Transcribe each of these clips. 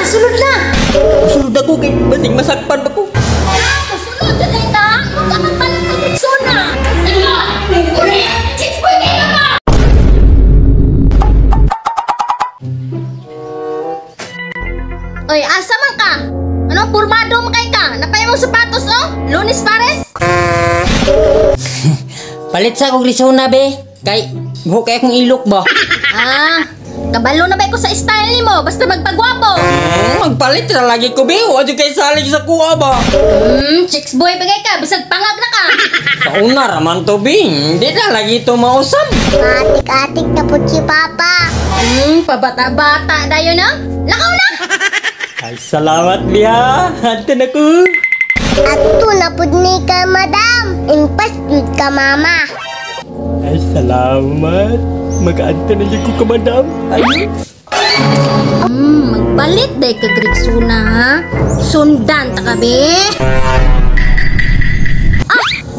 sulod na. Sulod ako kay basing masakpan pa ko. Sulod na dahil na. Huwag ka magpalit ng persona. Uli! Chicks boy kayo ka! Oy, asa man ka? Anong pormado mo kay ka? Napay mong sapatos, oh? Lunis Pares? Palit sa kong risona be. Kay buhok kay akong ilok ba? Kabalo na ba ko sa style ni mo? Basta magpagwapo. Magpalit na lagi ko be. Wadi kay salig sa kuha ba? Chicks boy bagay ka. Bisag pangag na ka. Sa una raman to bing. Di na lagi ito mausap. Atik-atik na po si Papa. Pabata-bata dayo na. Lakaw na! Ay salamat biha. Hanto na ko. Ato na po ni ka, Madam. Impas yun ka, Mama. Ay salamat. Mag-aanta na dyan ko ka madam. Ayun. Magbalit day ka Grigsuna, ha? Sundan ta ka, be.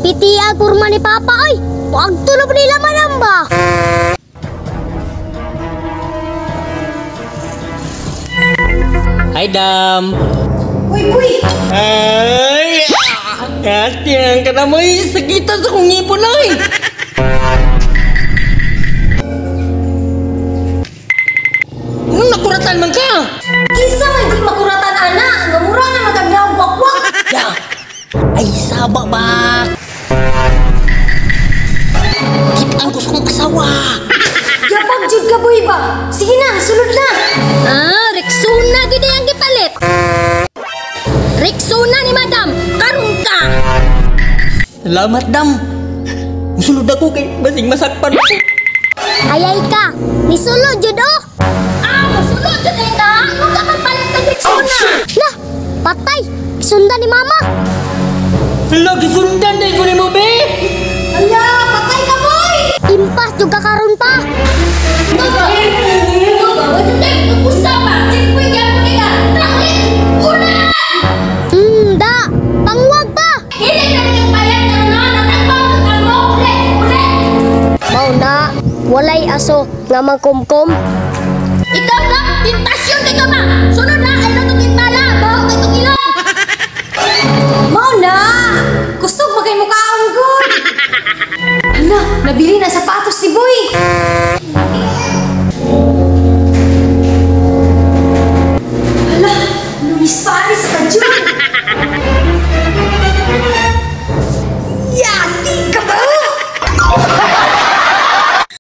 Piti ang kurma ni Papa, ay. Huwag tulog nila, Madam ba? Hi dam. Uy, uy! Ay! Katiyan ka na mo eh. Sakitan sa kong ngipon na eh. Anong nakuratan man ka? Kisa nga hindi makuratan, ana. Ngamura na magagawang wakwak. Ya! Ay saba ba? Kitang gusto kong asawa. Yapag jud ka, boy ba? Sige na, sulod na. Rexona gid ang gipalit. Rexona ni Madam, karon ka. Salamat dam. Musulod ako kay basing masakpan ko. Ayay ka. Nisulod yun, oh. Masulod jud ay ta. Huwag ka magpalit ng Rexona. Lah, patay. Sundan ni Mama. Lagi sundan na ko ni mo be. Ala, patay ka, boy. Impas juga karon pa. Baba. Wala tayo mag-usap pa. Chikboy ka mo kaya. Tawin! Una! Da. Pangwag pa. Hindi na rin yung bayan ng natagpang. Ulit! Mau na. Walay aso nga magkumkum. Ikaw na! Pintasyon kay ka ma! Sunod na! Ay na itong timpala! Baho kay itong ilong! Mau na! Gusto mo kay mukhaon ko! Hala! Nabili na sapatos si Boy!